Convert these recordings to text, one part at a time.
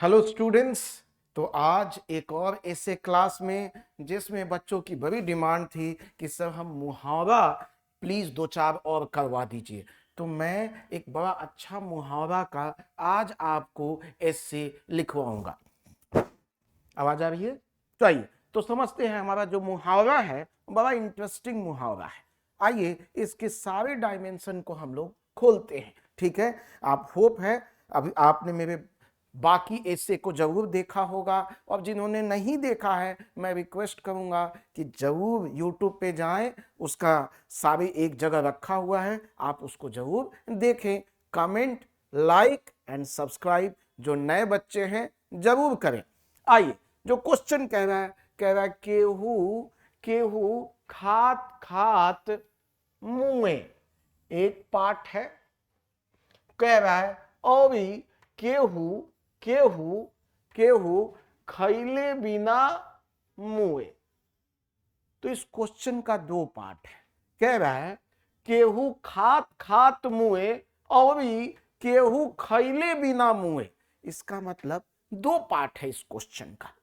Hello students. तो आज एक और ऐसे क्लास में जिसमें बच्चों की बड़ी डिमांड थी कि सर हम मुहावरा प्लीज दो चार और करवा दीजिए। तो मैं एक बड़ा अच्छा मुहावरा का आज आपको ऐसे लिखवाऊंगा। आवाज आ रही है? तो आइए तो समझते हैं हमारा जो मुहावरा है बड़ा इंटरेस्टिंग मुहावरा है। आइए इसके सारे डायमेंशन को हम लोग खोलते हैं। ठीक है, आप होप है अभी आपने मेरे बाकी ऐसे को जरूर देखा होगा, और जिन्होंने नहीं देखा है मैं रिक्वेस्ट करूंगा कि जरूर यूट्यूब पे जाएं, उसका सारे एक जगह रखा हुआ है, आप उसको जरूर देखें। कमेंट, लाइक एंड सब्सक्राइब जो नए बच्चे हैं जरूर करें। आइए जो क्वेश्चन कह रहा है केहू केहू खात खात मुए, एक पार्ट है। कह रहा है और केहू केहू केहू खैले बिना मुए। तो इस क्वेश्चन का दो पार्ट है। कह रहा है केहू खात खात मुए और केहू खैले बिना मुए। इसका मतलब दो पार्ट है इस क्वेश्चन का।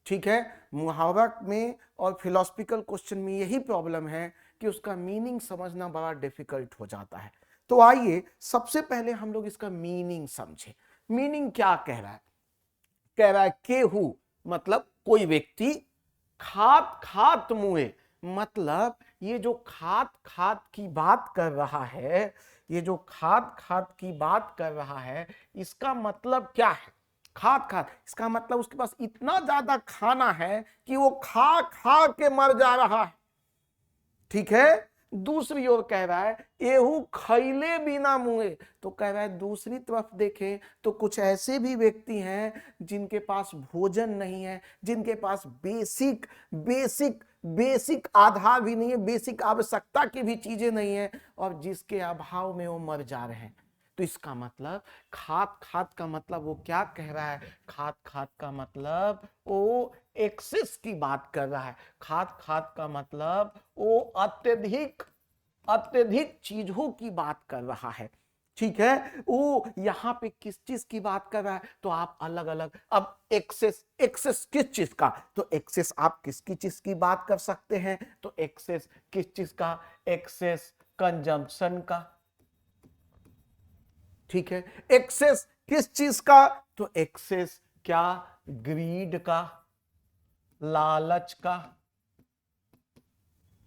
ठीक है, मुहावरा में और फिलोसफिकल क्वेश्चन में यही प्रॉब्लम है कि उसका मीनिंग समझना बड़ा डिफिकल्ट हो जाता है। तो आइए सबसे पहले हम लोग इसका मीनिंग समझे। मीनिंग क्या कह रहा है? कह रहा है केहू मतलब कोई व्यक्ति, खात खात मुए मतलब ये जो खात खात की बात कर रहा है, ये जो खात खात की बात कर रहा है इसका मतलब क्या है? खात खात इसका मतलब उसके पास इतना ज्यादा खाना है कि वो खा खा के मर जा रहा है। ठीक है। दूसरी ओर कह रहा है एहू खैले बिना मुए, तो कह रहा है दूसरी तरफ देखें तो कुछ ऐसे भी व्यक्ति हैं जिनके पास भोजन नहीं है, जिनके पास बेसिक बेसिक बेसिक आधार भी नहीं है, बेसिक आवश्यकता की भी चीजें नहीं है, और जिसके अभाव में वो मर जा रहे हैं। तो इसका मतलब खात खात का मतलब वो क्या कह रहा है? खात खात का मतलब वो एक्सेस की बात कर रहा है। खात खात का मतलब वो अत्यधिक अत्यधिक चीजों की बात कर रहा है। ठीक है, वो यहां पे किस चीज की बात कर रहा है? तो आप अलग अलग, अब एक्सेस एक्सेस किस चीज का? तो एक्सेस आप किसकी चीज की बात कर सकते हैं? तो एक्सेस किस चीज का? एक्सेस कंजम्पशन का। ठीक है, एक्सेस किस चीज का? तो एक्सेस क्या? ग्रीड का, लालच का।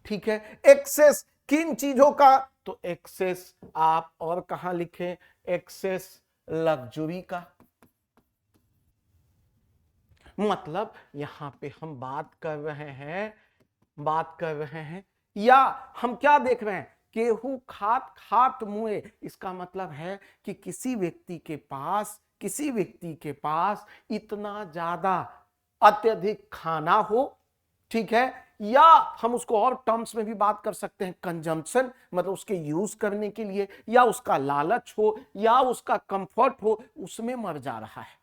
ठीक है, एक्सेस किन चीजों का? तो एक्सेस आप और कहां लिखें? एक्सेस लग्जरी का। मतलब यहां पे हम बात कर रहे हैं, या हम क्या देख रहे हैं? केहू खात खात मुए, इसका मतलब है कि किसी व्यक्ति के पास इतना ज्यादा अत्यधिक खाना हो। ठीक है, या हम उसको और टर्म्स में भी बात कर सकते हैं, कंजम्पशन मतलब उसके यूज करने के लिए, या उसका लालच हो, या उसका कंफर्ट हो, उसमें मर जा रहा है।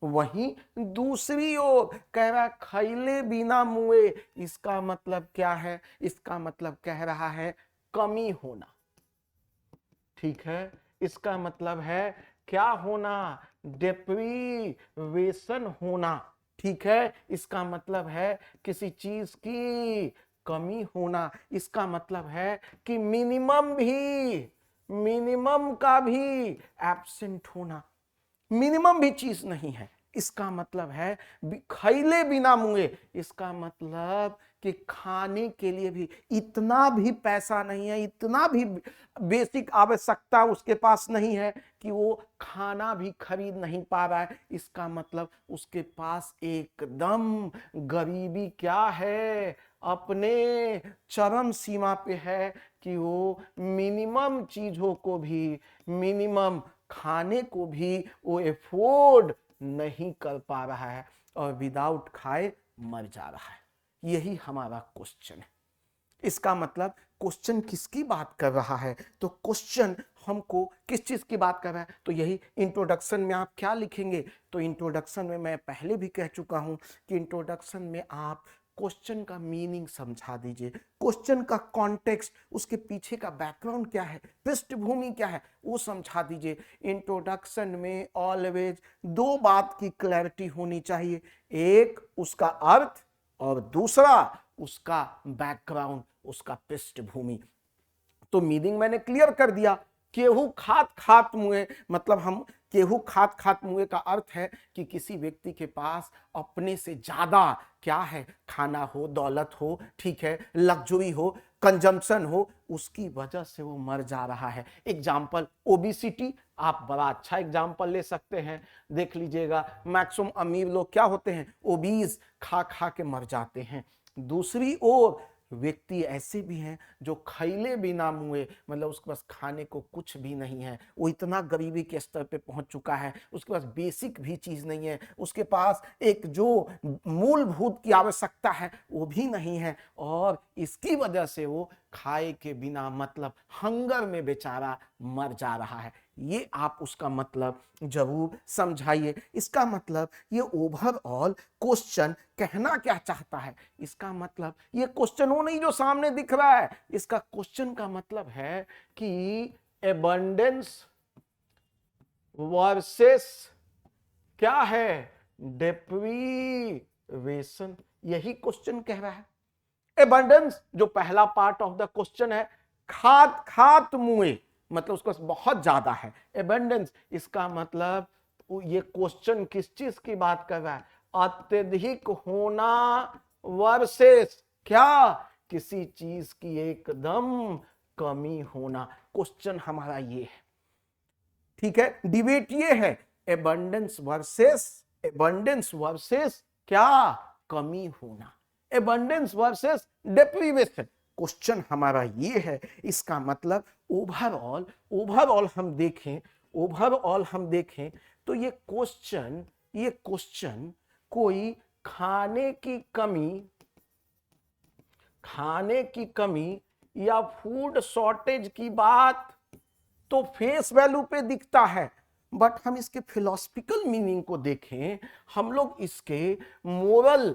वहीं दूसरी ओर कह रहा है खैले बिना मुए, इसका मतलब क्या है? इसका मतलब कह रहा है कमी होना। ठीक है, इसका मतलब है क्या होना? डेप्रीवेशन होना। ठीक है, इसका मतलब है किसी चीज की कमी होना। इसका मतलब है कि मिनिमम का भी एब्सेंट होना, मिनिमम भी चीज नहीं है। इसका मतलब है खैले बिना मुए, इसका मतलब कि खाने के लिए भी इतना भी पैसा नहीं है, इतना भी बेसिक आवश्यकता उसके पास नहीं है कि वो खाना भी खरीद नहीं पा रहा है। इसका मतलब उसके पास एकदम गरीबी क्या है? अपने चरम सीमा पे है कि वो मिनिमम चीजों को भी, मिनिमम खाने को भी वो एफोर्ड नहीं कर पा रहा है, और विदाउट खाए मर जा रहा है। यही हमारा क्वेश्चन है। इसका मतलब क्वेश्चन किसकी बात कर रहा है? तो क्वेश्चन हमको किस चीज की बात कर रहा है? तो यही इंट्रोडक्शन में आप क्या लिखेंगे? तो इंट्रोडक्शन में मैं पहले भी कह चुका हूं कि इंट्रोडक्शन में आप क्वेश्चन का मीनिंग समझा दीजिए, क्वेश्चन का कॉन्टेक्स्ट, उसके पीछे का बैकग्राउंड क्या है, पृष्ठभूमि क्या है, वो समझा दीजिए। इंट्रोडक्शन में ऑलवेज दो बात की क्लैरिटी होनी चाहिए, एक उसका अर्थ और दूसरा उसका बैकग्राउंड, उसका पृष्ठभूमि। तो मीनिंग मैंने क्लियर कर दिया। केहू खात खात मुए, मतलब हम केहू खात खात मुए का अर्थ है कि किसी व्यक्ति के पास अपने से ज्यादा क्या है, खाना हो, दौलत हो, ठीक है, लग्जरी हो, कंजम्पशन हो, उसकी वजह से वो मर जा रहा है। एग्जाम्पल ओबिसिटी, आप बड़ा अच्छा एग्जाम्पल ले सकते हैं। देख लीजिएगा मैक्सिमम अमीर लोग क्या होते हैं, ओबीज, खा खा के मर जाते हैं। दूसरी ओर व्यक्ति ऐसे भी हैं जो खैले बिना मुए, मतलब उसके पास खाने को कुछ भी नहीं है, वो इतना गरीबी के स्तर पे पहुंच चुका है, उसके पास बेसिक भी चीज नहीं है, उसके पास एक जो मूलभूत की आवश्यकता है वो भी नहीं है, और इसकी वजह से वो खाए के बिना, मतलब हंगर में बेचारा मर जा रहा है। ये आप उसका मतलब जरूर समझाइए। इसका मतलब ये ओवरऑल क्वेश्चन कहना क्या चाहता है, इसका मतलब ये क्वेश्चन वो नहीं जो सामने दिख रहा है, इसका क्वेश्चन का मतलब है कि एबंडेंस वर्सेस क्या है, डेप्रीवेशन, यही क्वेश्चन कह रहा है। एबंडेंस जो पहला पार्ट ऑफ द क्वेश्चन है, खात खात मुए, मतलब उसके पास बहुत ज्यादा है। एबंडेंस इसका मतलब ये क्वेश्चन किस चीज की बात कर रहा है, अत्यधिक होना वर्सेस क्या, किसी चीज की एकदम कमी होना। क्वेश्चन हमारा ये है, ठीक है, डिबेट ये है, एबंडेंस वर्सेस क्या, कमी होना, एबंडेंस वर्सेस डेप्रीवेशन। क्वेश्चन हमारा ये है। इसका मतलब ओवरऑल हम देखें तो ये क्वेश्चन कोई खाने की कमी या फूड शॉर्टेज की बात तो फेस वैल्यू पे दिखता है, बट हम इसके फिलोसफिकल मीनिंग को देखें, हम लोग इसके मोरल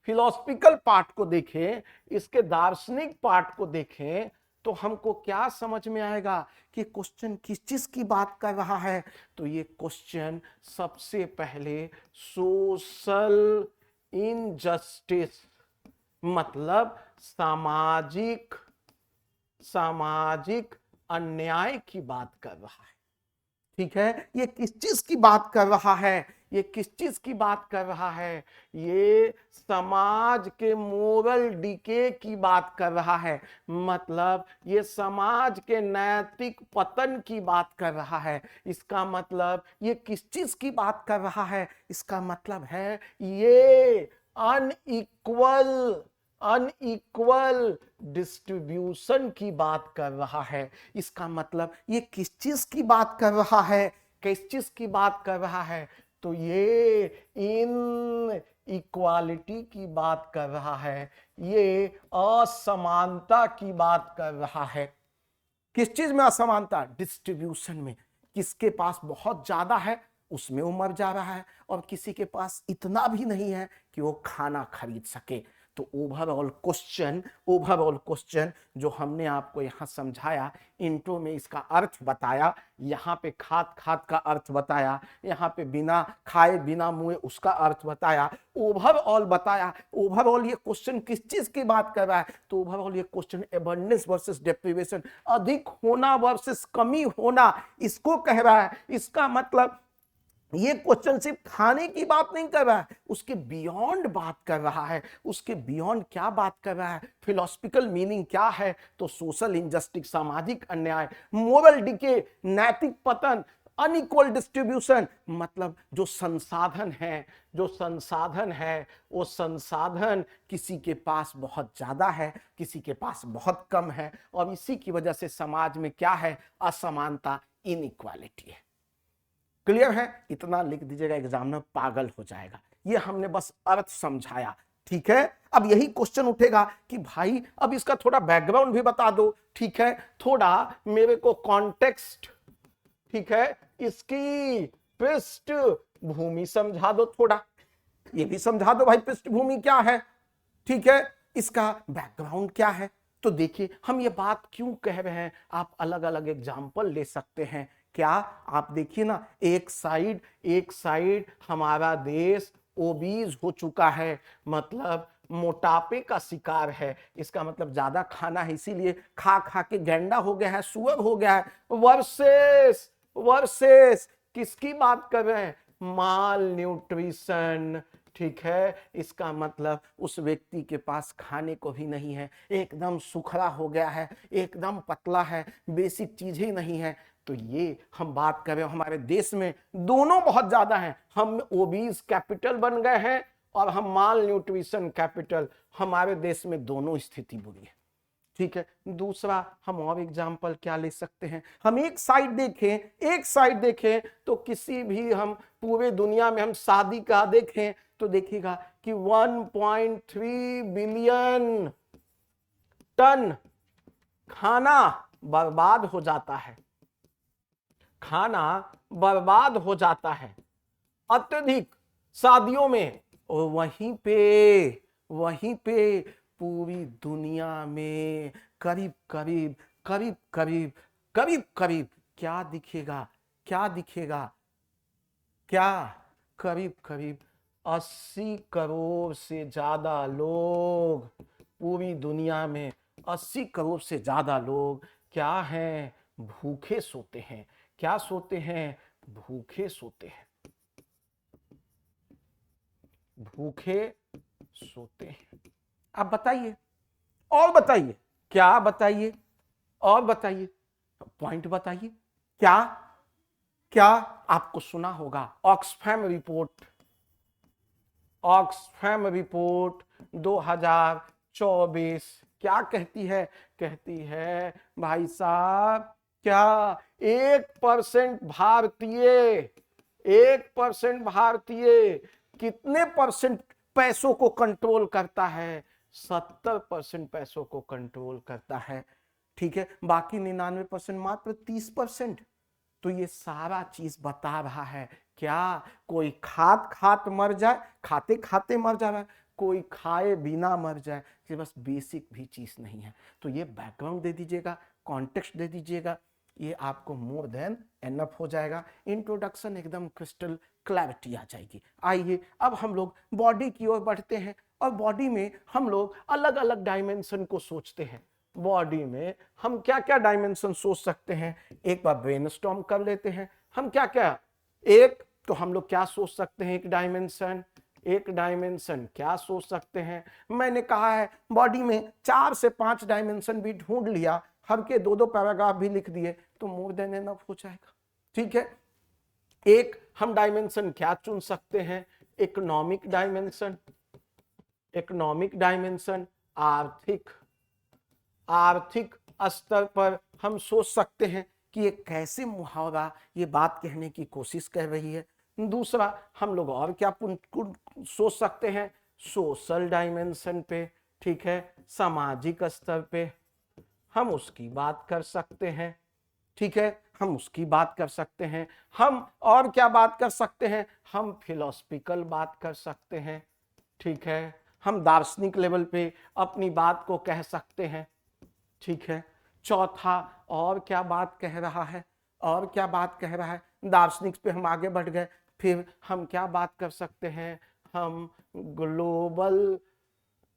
फिलोसफिकल पार्ट को देखें, इसके दार्शनिक पार्ट को देखें, तो हमको क्या समझ में आएगा कि क्वेश्चन किस चीज की बात कर रहा है। तो ये क्वेश्चन सबसे पहले सोशल इनजस्टिस, मतलब सामाजिक अन्याय की बात कर रहा है, ठीक है। ये किस चीज की बात कर रहा है, ये समाज के मोरल डिके की बात कर रहा है, मतलब ये समाज के नैतिक पतन की बात कर रहा है। इसका मतलब ये किस चीज की बात कर रहा है, इसका मतलब है ये अनइक्वल डिस्ट्रीब्यूशन की बात कर रहा है। इसका मतलब ये किस चीज की बात कर रहा है, तो ये इन इक्वालिटी की बात कर रहा है, ये असमानता की बात कर रहा है। किस चीज में असमानता, डिस्ट्रीब्यूशन में। किसके पास बहुत ज्यादा है उसमें वो मर जा रहा है, और किसी के पास इतना भी नहीं है कि वो खाना खरीद सके। तो ओवरऑल क्वेश्चन जो हमने आपको यहां समझाया, इंट्रो में इसका अर्थ बताया, यहां पे खात का अर्थ बताया, यहां पे बिना खाए बिना मुए उसका अर्थ बताया, ओवरऑल ये क्वेश्चन किस चीज की बात कर रहा है, तो ओवरऑल ये क्वेश्चन एबंडेंस वर्सेस डेप्रीवेशन, अधिक होना वर्सेस कमी होना, इसको कह रहा है। इसका मतलब ये क्वेश्चन सिर्फ खाने की बात नहीं कर रहा है, उसके बियॉन्ड बात कर रहा है। उसके बियॉन्ड क्या बात कर रहा है, फिलोसफिकल मीनिंग क्या है, तो सोशल इनजस्टिस, सामाजिक अन्याय, मोरल डिके, नैतिक पतन, अनइक्वल डिस्ट्रीब्यूशन, मतलब जो संसाधन है वो संसाधन किसी के पास बहुत ज्यादा है, किसी के पास बहुत कम है, और इसी की वजह से समाज में क्या है, असमानता, इनइक्वालिटी है। क्लियर है, इतना लिख दीजिएगा, एग्जाम में पागल हो जाएगा। ये हमने बस अर्थ समझाया, ठीक है। अब यही क्वेश्चन उठेगा कि भाई अब इसका थोड़ा बैकग्राउंड भी बता दो, ठीक है, थोड़ा मेरे को कॉन्टेक्स्ट, ठीक है, इसकी पृष्ठभूमि समझा दो थोड़ा। ये भी समझा दो भाई पृष्ठभूमि क्या है, ठीक है, इसका बैकग्राउंड क्या है। तो देखिए हम ये बात क्यों कह रहे हैं, आप अलग अलग एग्जाम्पल ले सकते हैं। क्या आप देखिए ना, एक साइड हमारा देश ओबीज हो चुका है, मतलब मोटापे का शिकार है। इसका मतलब ज्यादा खाना है, इसीलिए खा खा के गेंडा हो गया है, सुअर हो गया है। वर्सेस किसकी बात कर रहे हैं, माल न्यूट्रिशन, ठीक है। इसका मतलब उस व्यक्ति के पास खाने को भी नहीं है, एकदम सुखड़ा हो गया है, एकदम पतला है, बेसिक चीज ही नहीं है। तो ये हम बात कर रहे हैं, हमारे देश में दोनों बहुत ज्यादा हैं। हम ओबीज कैपिटल बन गए हैं और हम माल न्यूट्रिशन कैपिटल, हमारे देश में दोनों स्थिति बुरी है, ठीक है। दूसरा हम और एग्जाम्पल क्या ले सकते हैं, हम एक साइड देखें तो किसी भी, हम पूरे दुनिया में हम शादी का देखें तो देखिएगा कि 1.3 बिलियन टन खाना बर्बाद हो जाता है, अत्यधिक शादियों में। और वहीं पे पूरी दुनिया में करीब करीब क्या दिखेगा, करीब 80 करोड़ से ज्यादा लोग, पूरी दुनिया में 80 करोड़ से ज्यादा लोग क्या हैं, भूखे सोते हैं। क्या सोते हैं, भूखे सोते हैं, अब बताइए, और बताइए, क्या बताइए, और बताइए, पॉइंट बताइए। क्या आपको सुना होगा ऑक्सफैम रिपोर्ट 2024 क्या कहती है भाई साहब, क्या 1% भारतीय कितने परसेंट पैसों को कंट्रोल करता है, 70% पैसों को कंट्रोल करता है, ठीक है। बाकी 99% मात्र 30%। तो ये सारा चीज बता रहा है क्या, कोई खाते खाते मर जा रहा है, कोई खाए बिना मर जाए, ये बस बेसिक भी चीज नहीं है। तो ये बैकग्राउंड दे दीजिएगा, कॉन्टेक्स्ट दे दीजिएगा, ये आपको मोर देन एनफ हो जाएगा। इंट्रोडक्शन एकदम क्रिस्टल क्लैरिटी आ जाएगी। आइए अब हम लोग बॉडी की ओर बढ़ते हैं, और बॉडी में हम लोग अलग अलग डायमेंशन को सोचते हैं। बॉडी में हम क्या क्या डायमेंशन सोच सकते हैं, एक बार ब्रेनस्टॉर्म कर लेते हैं। हम क्या क्या, एक तो हम लोग क्या सोच सकते हैं, एक डायमेंशन क्या सोच सकते हैं। मैंने कहा है बॉडी में 4 से 5 डायमेंशन भी ढूंढ लिया, हर के 2-2 पैराग्राफ भी लिख दिए तो मोर देन एनफ हो जाएगा, ठीक है। एक हम डायमेंशन क्या चुन सकते हैं, इकोनॉमिक डायमेंशन, आर्थिक स्तर पर हम सोच सकते हैं कि ये कैसे मुहावरा ये बात कहने की कोशिश कर रही है। दूसरा हम लोग और क्या सोच सकते हैं, सोशल डायमेंशन पे, ठीक है, सामाजिक स्तर पे हम उसकी बात कर सकते हैं, ठीक है, हम उसकी बात कर सकते हैं। हम और क्या बात कर सकते हैं, हम फिलोसफिकल बात कर सकते हैं, ठीक है, हम दार्शनिक लेवल पे अपनी बात को कह सकते हैं, ठीक है। चौथा और क्या बात कह रहा है, दार्शनिक पे हम आगे बढ़ गए, फिर हम क्या बात कर सकते हैं, हम ग्लोबल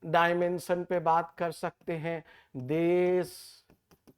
डायमेंशन पे बात कर सकते हैं, देश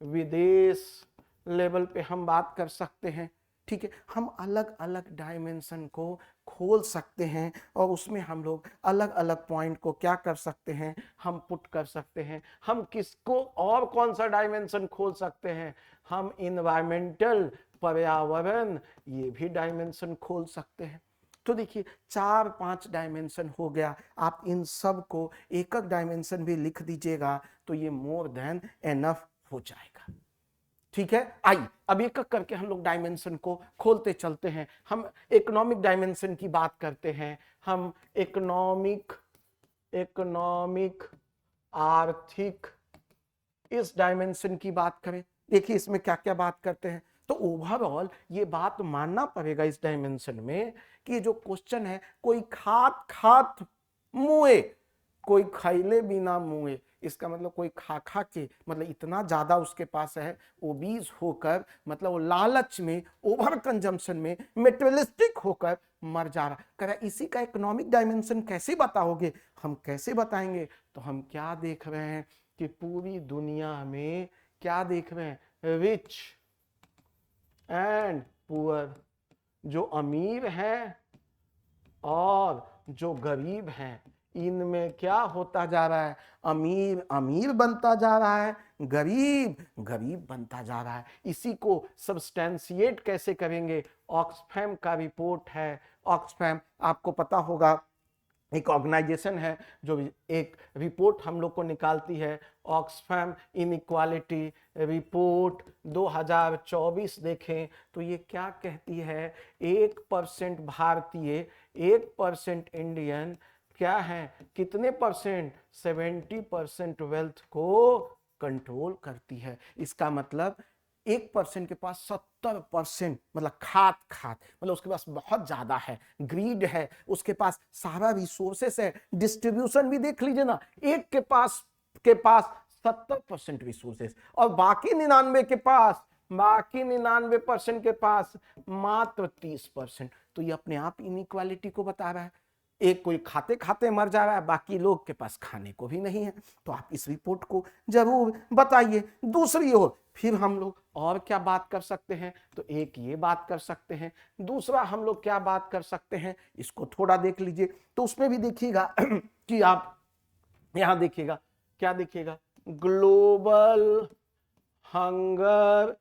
विदेश लेवल पे हम बात कर सकते हैं, ठीक है। हम अलग अलग डायमेंशन को खोल सकते हैं और उसमें हम लोग अलग अलग पॉइंट को क्या कर सकते हैं, हम पुट कर सकते हैं। हम किसको और कौन सा डायमेंशन खोल सकते हैं, हम इन्वायरमेंटल, पर्यावरण, ये भी डायमेंशन खोल सकते हैं। तो देखिए 4-5 डायमेंशन हो गया, आप इन सब को एक डायमेंशन भी लिख दीजिएगा तो ये मोर देन एनफ हो जाएगा, ठीक है। आइए अब एक एक करके हम लोग डायमेंशन को खोलते चलते हैं। हम इकोनॉमिक डायमेंशन की बात करते हैं, हम इकोनॉमिक आर्थिक इस डायमेंशन की बात करें। देखिए इसमें क्या क्या बात करते हैं, तो ओवरऑल ये बात मानना पड़ेगा इस डायमेंशन में कि ये जो क्वेश्चन है, कोई खात खात मुए, कोई खैले बिना मुए, इसका मतलब कोई खा खा के, मतलब इतना ज्यादा उसके पास है, ओबीज होकर, मतलब वो लालच में, ओवर कंजम्पशन में, मेटेरियलिस्टिक होकर मर जा रहा। कह रहा इसी का इकोनॉमिक डायमेंशन कैसे बताओगे? हम कैसे बताएंगे? तो हम क्या देख रहे हैं कि पूरी दुनिया में क्या देख रहे हैं, रिच एंड पुअर, जो अमीर हैं और जो गरीब हैं, इनमें क्या होता जा रहा है, अमीर अमीर बनता जा रहा है, गरीब गरीब बनता जा रहा है। इसी को सब्सटेंशिएट कैसे करेंगे? ऑक्सफैम का रिपोर्ट है। ऑक्सफैम आपको पता होगा, एक ऑर्गेनाइजेशन है जो एक रिपोर्ट हम लोग को निकालती है, ऑक्सफैम इनइक्वालिटी रिपोर्ट 2024। देखें तो ये क्या कहती है, 1% भारतीय, 1% इंडियन क्या है, कितने परसेंट, 70% वेल्थ को कंट्रोल करती है। इसका मतलब 1% के पास 70%, मतलब खात खात, मतलब उसके पास बहुत ज्यादा है, ग्रीड है, उसके पास सारा रिसोर्सेस है। डिस्ट्रीब्यूशन भी देख लीजिए ना, एक के पास 70% रिसोर्सेस, और बाकी 99% के पास मात्र 30%। तो ये अपने आप इनइक्वालिटी को बता रहा है। एक कोई खाते खाते मर जा रहा है, बाकी लोग के पास खाने को भी नहीं है। तो आप इस रिपोर्ट को जरूर बताइए। दूसरी ओर फिर हम लोग और क्या बात कर सकते हैं? तो एक ये बात कर सकते हैं, दूसरा हम लोग क्या बात कर सकते हैं, इसको थोड़ा देख लीजिए। तो उसमें भी देखिएगा कि आप यहां देखिएगा, क्या देखिएगा, ग्लोबल हंगर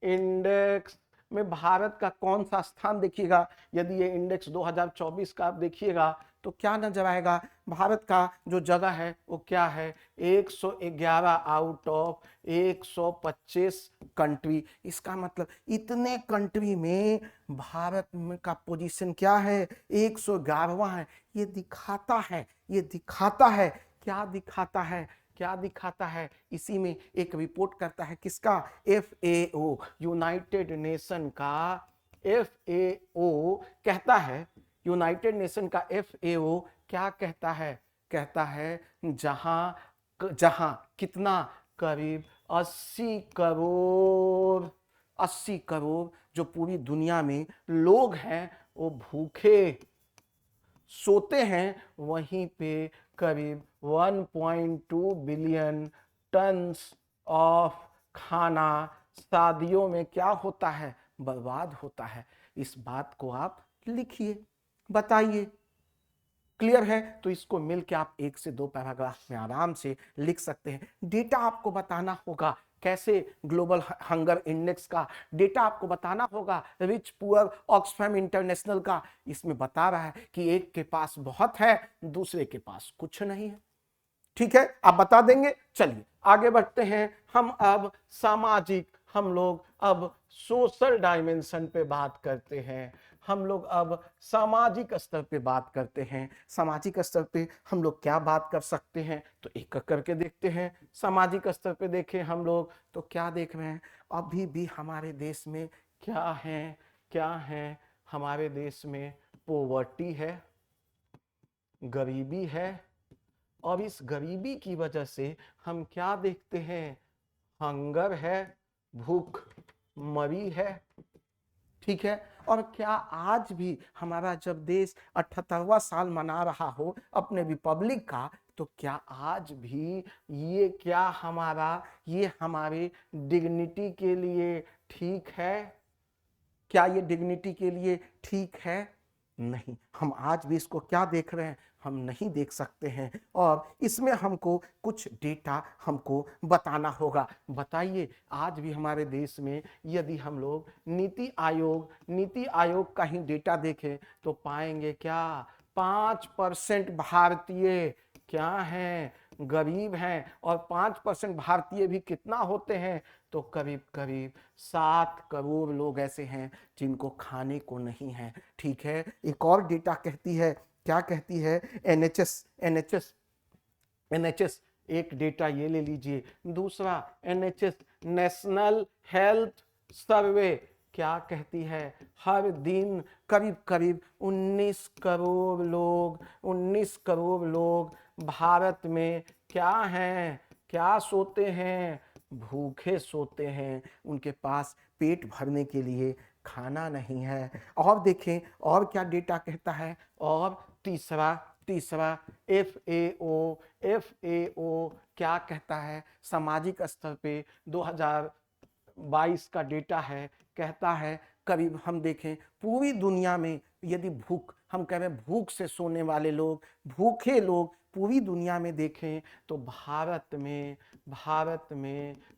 इंडेक्स में भारत का कौन सा स्थान देखिएगा। यदि ये इंडेक्स 2024 का आप देखिएगा तो क्या नजर आएगा, भारत का जो जगह है वो क्या है, 111 आउट ऑफ 125 कंट्री। इसका मतलब इतने कंट्री में भारत का पोजीशन क्या है, 111वां है। ये दिखाता है, ये दिखाता है, क्या दिखाता है, क्या दिखाता है, इसी में एक रिपोर्ट करता है किसका, FAO, यूनाइटेड नेशन का FAO कहता है, यूनाइटेड नेशन का FAO क्या कहता है, कहता है जहां जहां कितना, करीब 80 करोड़ जो पूरी दुनिया में लोग हैं वो भूखे सोते हैं, वहीं पे करीब 1.2 बिलियन टन्स ऑफ खाना शादियों में क्या होता है, बर्बाद होता है। इस बात को आप लिखिए, बताइए। क्लियर है? तो इसको मिलके आप 1 से 2 पैराग्राफ में आराम से लिख सकते हैं। डेटा आपको बताना होगा, कैसे ग्लोबल हंगर इंडेक्स का डेटा आपको बताना होगा, रिच पुअर ऑक्सफैम इंटरनेशनल का। इसमें बता रहा है कि एक के पास बहुत है, दूसरे के पास कुछ नहीं है। ठीक है, आप बता देंगे। चलिए आगे बढ़ते हैं। हम अब सामाजिक, हम लोग अब सोशल डायमेंशन पे बात करते हैं। हम लोग अब सामाजिक स्तर पे बात करते हैं। सामाजिक स्तर पे हम लोग क्या बात कर सकते हैं, तो एक एक करके देखते हैं। सामाजिक स्तर पे देखें हम लोग तो क्या देख रहे हैं, अभी भी हमारे देश में क्या है, क्या है, हमारे देश में पोवर्टी है, गरीबी है, और इस गरीबी की वजह से हम क्या देखते हैं, हंगर है, भूख मरी है। ठीक है, और क्या आज भी हमारा जब देश 78वां साल मना रहा हो अपने रिपब्लिक का, तो क्या आज भी ये क्या हमारा, ये हमारे डिग्निटी के लिए ठीक है? क्या ये डिग्निटी के लिए ठीक है? नहीं। हम आज भी इसको क्या देख रहे हैं, हम नहीं देख सकते हैं। और इसमें हमको कुछ डेटा हमको बताना होगा। बताइए, आज भी हमारे देश में यदि हम लोग नीति आयोग का ही डेटा देखें तो पाएंगे क्या, 5% भारतीय क्या हैं, गरीब हैं। और 5% भारतीय भी कितना होते हैं, तो करीब करीब 7 करोड़ लोग ऐसे हैं जिनको खाने को नहीं है। ठीक है, एक और डेटा कहती है, क्या कहती है, एनएचएस एक डेटा ये ले लीजिए। दूसरा NHS, नेशनल हेल्थ सर्वे क्या कहती है, हर दिन करीब करीब 19 करोड़ लोग भारत में क्या हैं, क्या सोते हैं, भूखे सोते हैं। उनके पास पेट भरने के लिए खाना नहीं है। और देखें और क्या डेटा कहता है। और तीसरा तीसरा FAO क्या कहता है, सामाजिक स्तर पे 2022 का डेटा है, कहता है करीब हम देखें पूरी दुनिया में यदि भूख, हम कह रहे हैं भूख से सोने वाले लोग, भूखे लोग पूरी दुनिया में देखें तो भारत में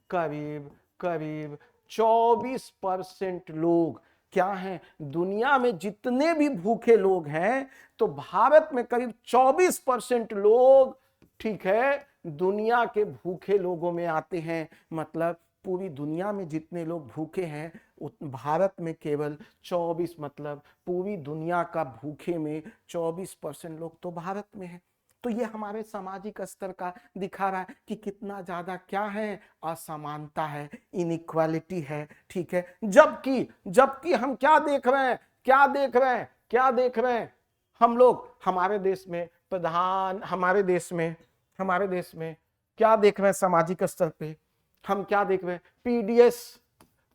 करीब करीब 24% लोग क्या हैं, दुनिया में जितने भी भूखे लोग हैं तो भारत में करीब 24% लोग, ठीक है, दुनिया के भूखे लोगों में आते हैं। मतलब पूरी दुनिया में जितने लोग भूखे हैं भारत में केवल 24, मतलब पूरी दुनिया का भूखे में 24% लोग तो भारत में है। तो ये हमारे सामाजिक स्तर का दिखा रहा है कि कितना ज्यादा क्या है, असमानता है, इनइक्वालिटी है, ठीक है। जबकि हम क्या देख रहे हैं, क्या देख रहे हैं हम लोग, हमारे देश में क्या देख रहे हैं सामाजिक स्तर पे, हम क्या देख रहे हैं, PDS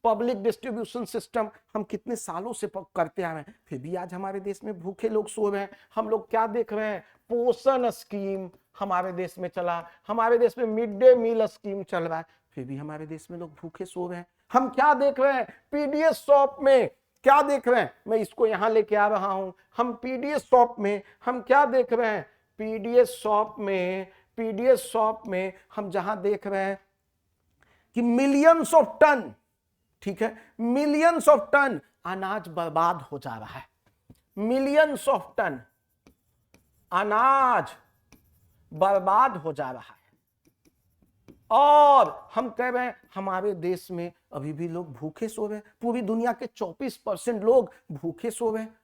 पब्लिक डिस्ट्रीब्यूशन सिस्टम हम कितने सालों से करते आ रहे हैं, फिर भी आज हमारे देश में भूखे लोग सो रहे हैं। हम लोग क्या देख रहे हैं, पोषण स्कीम हमारे देश में चला, हमारे देश में मिड डे मील स्कीम चल रहा है, फिर भी हमारे देश में लोग भूखे सो रहे हैं। हम क्या देख रहे हैं, PDS शॉप में क्या देख रहे हैं, मैं इसको यहां लेके आ रहा हूं, हम PDS शॉप में हम क्या देख रहे हैं, PDS शॉप में हम जहां देख रहे हैं कि मिलियंस ऑफ टन, ठीक है, मिलियंस ऑफ टन अनाज बर्बाद हो जा रहा है, मिलियंस ऑफ टन अनाज बर्बाद हो जा रहा है। और हम कह रहे हैं हमारे देश में अभी भी लोग भूखे सो रहे हैं, पूरी दुनिया के 24% लोग भूखे सो रहे हैं,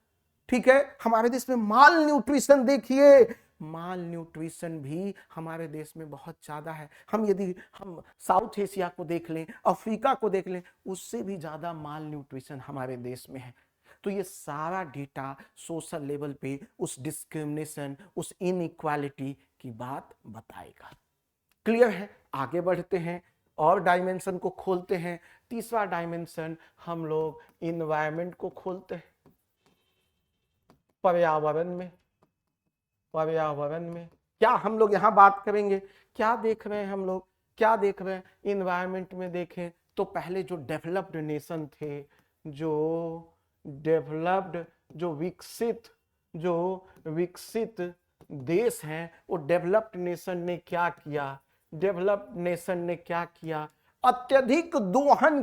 ठीक है। हमारे देश में माल न्यूट्रिशन देखिए, माल न्यूट्रिशन भी हमारे देश में बहुत ज्यादा है। यदि हम साउथ एशिया को देख लें, अफ्रीका को देख लें, उससे भी ज्यादा माल न्यूट्रिशन हमारे देश में है। तो ये सारा डेटा सोशल लेवल पे उस डिस्क्रिमिनेशन, उस इनइक्वालिटी की बात बताएगा। क्लियर है, आगे बढ़ते हैं और डायमेंशन को खोलते हैं। तीसरा डायमेंशन हम लोग इन्वायरमेंट को खोलते हैं, पर्यावरण में क्या हम लोग यहां बात करेंगे, क्या देख रहे हैं हम लोग, क्या देख रहे हैं इन्वायरमेंट में। देखें तो पहले जो डेवलप्ड नेशन थे, जो विकसित देश हैं, वो डेवलप्ड नेशन ने क्या किया, अत्यधिक दोहन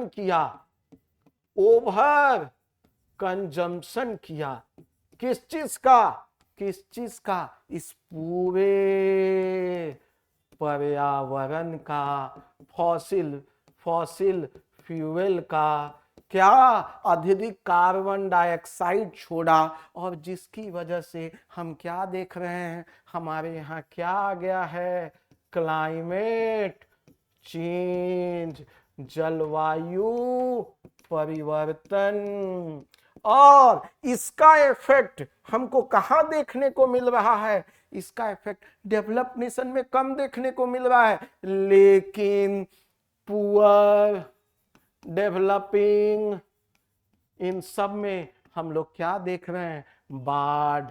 किया, ओवर कंजम्पशन किया। किस चीज का, इस पूरे पर्यावरण का, फॉसिल फ्यूल का, क्या अत्यधिक कार्बन डाइऑक्साइड छोड़ा, और जिसकी वजह से हम क्या देख रहे हैं, हमारे यहाँ क्या आ गया है, क्लाइमेट चेंज, जलवायु परिवर्तन। और इसका इफेक्ट हमको कहां देखने को मिल रहा है, इसका इफेक्ट डेवलप्ड नेशन में कम देखने को मिल रहा है, लेकिन पुअर, डेवलपिंग, इन सब में हम लोग क्या देख रहे हैं, बाढ़,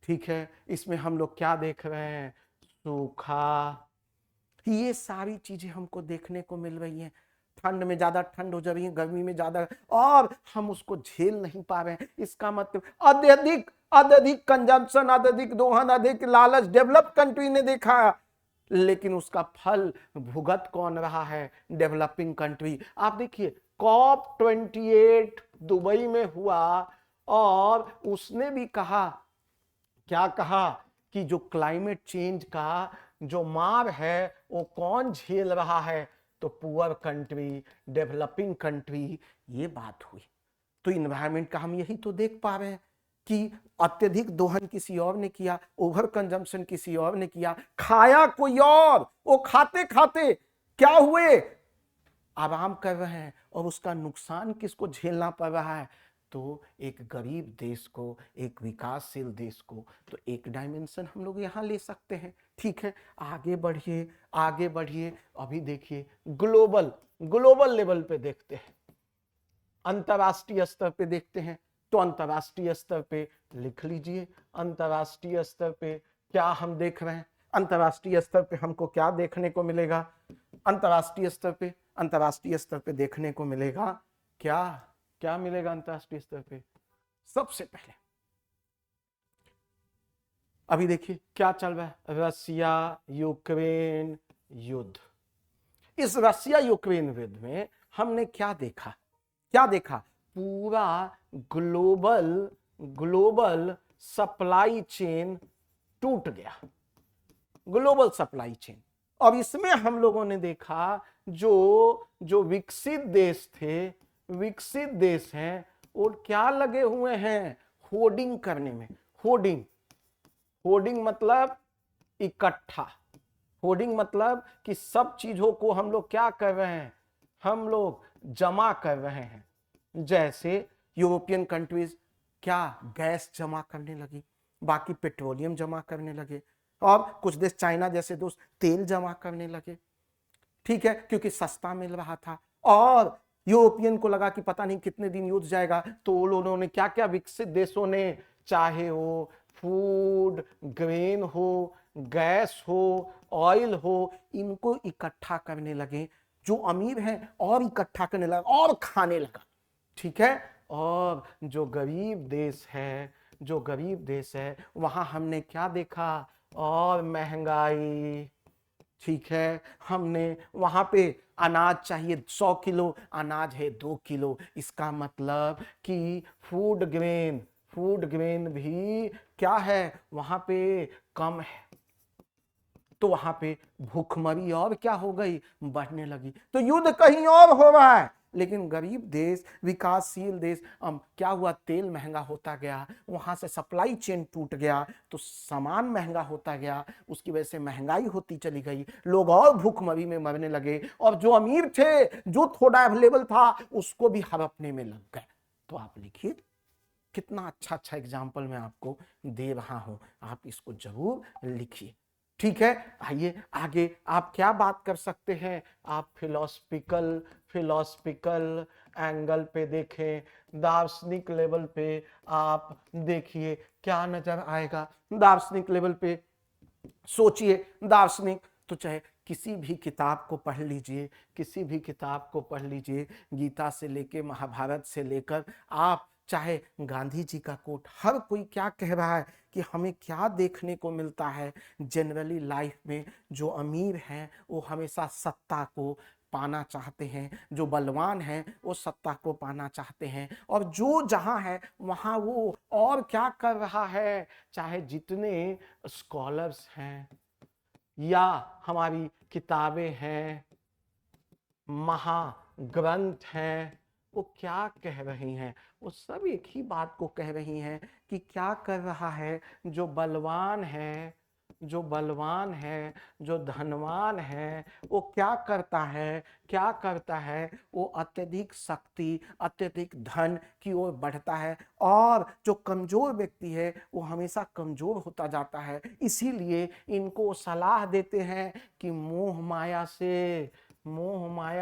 ठीक है। इसमें हम लोग क्या देख रहे हैं, सूखा। ये सारी चीजें हमको देखने को मिल रही हैं। ठंड में ज्यादा ठंड हो जा रही है, गर्मी में ज्यादा, और हम उसको झेल नहीं पा रहे हैं। इसका मतलब अत्यधिक कंजम्पशन, अत्यधिक दोहन, अधिक लालच डेवलप कंट्री ने देखा, लेकिन उसका फल भुगत कौन रहा है, डेवलपिंग कंट्री। आप देखिए COP28 दुबई में हुआ, और उसने भी कहा, क्या कहा कि जो क्लाइमेट चेंज का जो मार है वो कौन झेल रहा है, तो पुअर कंट्री, डेवलपिंग कंट्री, ये बात हुई। तो इन्वायरमेंट का हम यही तो देख पा रहे हैं कि अत्यधिक दोहन किसी और ने किया, ओवर कंजम्पशन किसी और ने किया, खाया कोई और, वो खाते खाते क्या हुए, आराम कर रहे हैं और उसका नुकसान किसको झेलना पड़ रहा है, तो एक गरीब देश को, एक विकासशील देश को। तो एक डायमेंशन हम लोग यहां ले सकते हैं। ठीक है, आगे बढ़िए, आगे बढ़िए। अभी देखिए ग्लोबल ग्लोबल लेवल पे देखते हैं, अंतरराष्ट्रीय स्तर पे देखते हैं। तो अंतरराष्ट्रीय स्तर पे लिख लीजिए, अंतरराष्ट्रीय स्तर पे क्या हम देख रहे हैं, अंतरराष्ट्रीय स्तर पे हमको क्या देखने को मिलेगा, अंतरराष्ट्रीय स्तर पे, अंतरराष्ट्रीय स्तर पे देखने को मिलेगा क्या, क्या मिलेगा अंतरराष्ट्रीय स्तर पे। सबसे पहले अभी देखिए क्या चल रहा है, रसिया यूक्रेन युद्ध। इस रसिया यूक्रेन युद्ध में हमने क्या देखा, क्या देखा, पूरा ग्लोबल सप्लाई चेन टूट गया, ग्लोबल सप्लाई चेन। और इसमें हम लोगों ने देखा जो विकसित देश थे, विकसित देश हैं, और क्या लगे हुए हैं, होर्डिंग करने में। होर्डिंग, होर्डिंग मतलब इकट्ठा, होर्डिंग मतलब कि सब चीजों को हम लोग क्या कर रहे हैं, हम लोग जमा कर रहे हैं। जैसे यूरोपियन कंट्रीज क्या गैस जमा करने लगी, बाकी पेट्रोलियम जमा करने लगे, और कुछ देश चाइना जैसे देश तेल जमा करने लगे। ठीक है, क्योंकि सस्ता मिल रहा था, और यूरोपियन को लगा कि पता नहीं कितने दिन युद्ध जाएगा, तो उन्होंने क्या क्या, विकसित देशों ने, चाहे वो फूड ग्रेन हो, गैस हो, ऑयल हो, इनको इकट्ठा करने लगे। जो अमीर हैं और इकट्ठा करने लगा और खाने लगा। ठीक है, और जो गरीब देश है, जो गरीब देश है, वहां हमने क्या देखा, और महंगाई। ठीक है, हमने वहां पे अनाज चाहिए 100 किलो, अनाज है 2 किलो। इसका मतलब कि फूड ग्रेन भी क्या है, वहां पे कम है। तो वहां पे भूखमरी और क्या हो गई, बढ़ने लगी। तो युद्ध कहीं और हो रहा है, लेकिन गरीब देश, विकासशील देश, क्या हुआ, तेल महंगा होता गया, वहां से सप्लाई चेन टूट गया, तो सामान महंगा होता गया, उसकी वजह से महंगाई होती चली गई, लोग और भूखमरी में मरने लगे, और जो अमीर थे, जो थोड़ा अवेलेबल था, उसको भी हड़पने में लग गए। तो आप लिखिए, कितना अच्छा अच्छा एग्जाम्पल मैं आपको दे रहा हूं, आप इसको जरूर लिखिए। ठीक है, आइए आगे आप क्या बात कर सकते हैं, आप फिलोसफिकल एंगल पे देखें, दार्शनिक लेवल पे आप देखिए क्या नजर आएगा। दार्शनिक लेवल पे सोचिए, दार्शनिक तो चाहे किसी भी किताब को पढ़ लीजिए, किसी भी किताब को पढ़ लीजिए, गीता से लेके महाभारत से लेकर, आप चाहे गांधी जी का कोट, हर कोई क्या कह रहा है कि हमें क्या देखने को मिलता है जनरली लाइफ में, जो अमीर हैं वो हमेशा सत्ता को पाना चाहते हैं, जो बलवान हैं वो सत्ता को पाना चाहते हैं, और जो जहां है वहां वो और क्या कर रहा है, चाहे जितने स्कॉलर्स हैं या हमारी किताबें हैं, महाग्रंथ हैं, वो क्या कह रही हैं, वो सब एक ही बात को कह रही हैं कि क्या कर रहा है, जो बलवान है, जो बलवान है, जो धनवान है, वो क्या करता है, क्या करता है, वो अत्यधिक शक्ति, अत्यधिक धन की ओर बढ़ता है, और जो कमजोर व्यक्ति है वो हमेशा कमजोर होता जाता है। इसीलिए इनको सलाह देते हैं कि मोह माया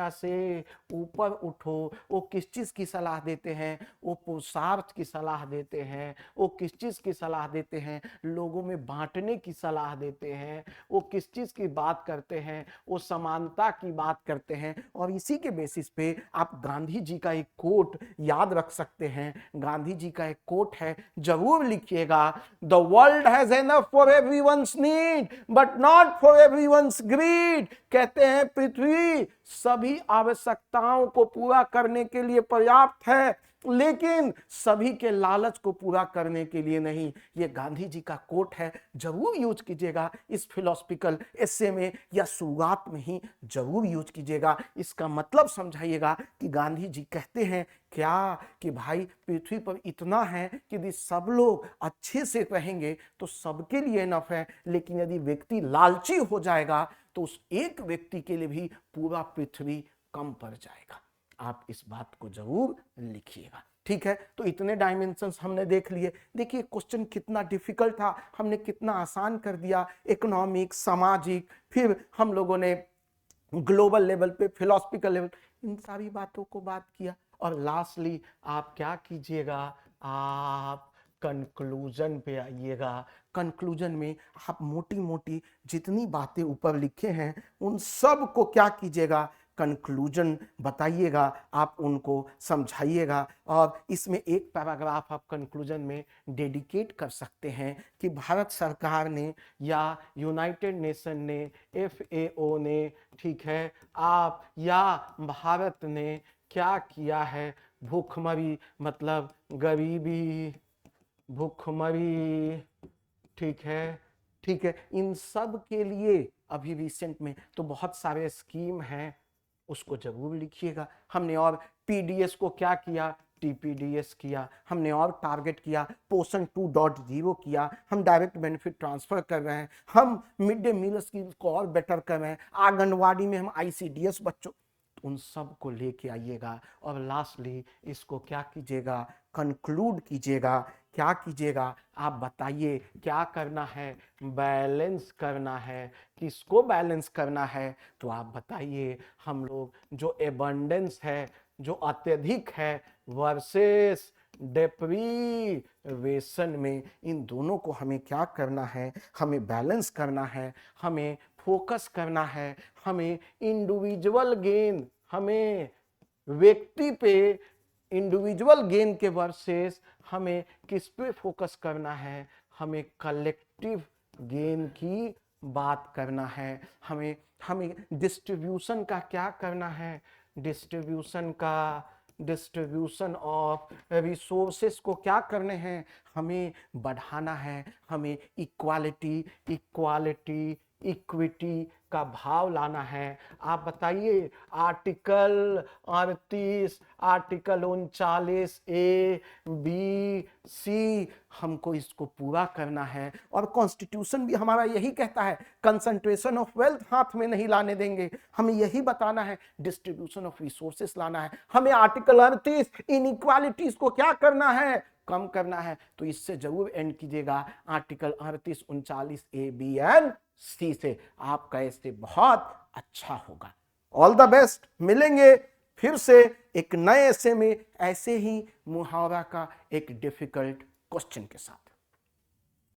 से ऊपर उठो। वो किस चीज की सलाह देते हैं, वो पुरुषार्थ की सलाह देते हैं, वो किस चीज की सलाह देते हैं, लोगों में बांटने की सलाह देते हैं, वो किस चीज की बात करते हैं, वो समानता की बात करते हैं। और इसी के बेसिस पे आप गांधी जी का एक कोट याद रख सकते हैं। गांधी जी का एक कोट है, जरूर लिखिएगा, the world has enough for everyone's need but not for everyone's greed. कहते हैं पृथ्वी सभी आवश्यकताओं को पूरा करने के लिए पर्याप्त है, लेकिन सभी के लालच को पूरा करने के लिए नहीं। ये गांधी जी का कोट है, जरूर यूज कीजिएगा इस फिलोसफिकल एसे में या शुरुआत में ही जरूर यूज कीजिएगा। इसका मतलब समझाइएगा कि गांधी जी कहते हैं क्या कि भाई पृथ्वी पर इतना है कि यदि सब लोग अच्छे से रहेंगे तो सबके लिए नफ है, लेकिन यदि व्यक्ति लालची हो जाएगा तो उस एक व्यक्ति के लिए भी पूरा पृथ्वी कम पड़ जाएगा। आप इस बात को जरूर लिखिएगा। ठीक है, तो इतने डायमेंशंस हमने देख लिए। देखिए क्वेश्चन कितना डिफिकल्ट था, हमने कितना आसान कर दिया। इकोनॉमिक, सामाजिक, फिर हम लोगों ने ग्लोबल लेवल पे, फिलोसफिकल लेवल, इन सारी बातों को बात किया। और लास्टली आप क्या कीजिएगा, आप कंक्लूजन पे आइएगा। कंक्लूजन में आप मोटी मोटी जितनी बातें ऊपर लिखे हैं उन सब को क्या कीजिएगा, कंक्लूजन बताइएगा, आप उनको समझाइएगा। और इसमें एक पैराग्राफ आप कंक्लूजन में डेडिकेट कर सकते हैं कि भारत सरकार ने या यूनाइटेड नेशन ने, FAO ने, ठीक है, आप या भारत ने क्या किया है भूखमरी मतलब गरीबी, भूखमरी, ठीक है, ठीक है, इन सब के लिए अभी रिसेंट में तो बहुत सारे स्कीम हैं, उसको जरूर लिखिएगा। हमने और PDS को क्या किया, TPDS किया। हमने और टारगेट किया, पोषण 2.0 किया। हम डायरेक्ट बेनिफिट ट्रांसफर कर रहे हैं, हम मिड डे मील स्कीम को और बेटर कर रहे हैं, आंगनवाड़ी में हम ICDS बच्चों, उन सब को लेके आइएगा। और लास्टली इसको क्या कीजिएगा, कंक्लूड कीजिएगा। क्या कीजिएगा आप बताइए, क्या करना है, बैलेंस करना है। किसको बैलेंस करना है, तो आप बताइए। हम लोग जो एबंडेंस है, जो अत्यधिक है, वर्सेस डेप्रीवेशन में, इन दोनों को हमें क्या करना है, हमें बैलेंस करना है, हमें फोकस करना है। हमें इंडिविजुअल गेन, हमें व्यक्ति पे इंडिविजुअल गेन के वर्सेस हमें किस पे फोकस करना है, हमें कलेक्टिव गेन की बात करना है। हमें हमें डिस्ट्रीब्यूशन का क्या करना है, डिस्ट्रीब्यूशन ऑफ रिसोर्सेस को क्या करने हैं, हमें बढ़ाना है। हमें इक्वालिटी इक्विटी का भाव लाना है। आप बताइए, article 38, article 39A, B, C, हमको इसको पूरा करना है। और कॉन्स्टिट्यूशन भी हमारा यही कहता है, कंसंट्रेशन ऑफ वेल्थ हाथ में नहीं लाने देंगे। हमें यही बताना है, डिस्ट्रीब्यूशन ऑफ रिसोर्सेस लाना है। हमें आर्टिकल 38 इनइक्वालिटीज को क्या करना है, कम करना है। तो इससे जरूर एंड कीजिएगा, article 38, 39A, B, and C से। आपका इससे बहुत अच्छा होगा। All the best. मिलेंगे फिर से एक नए ऐसे में, ऐसे ही मुहावरा का एक डिफिकल्ट क्वेश्चन के साथ।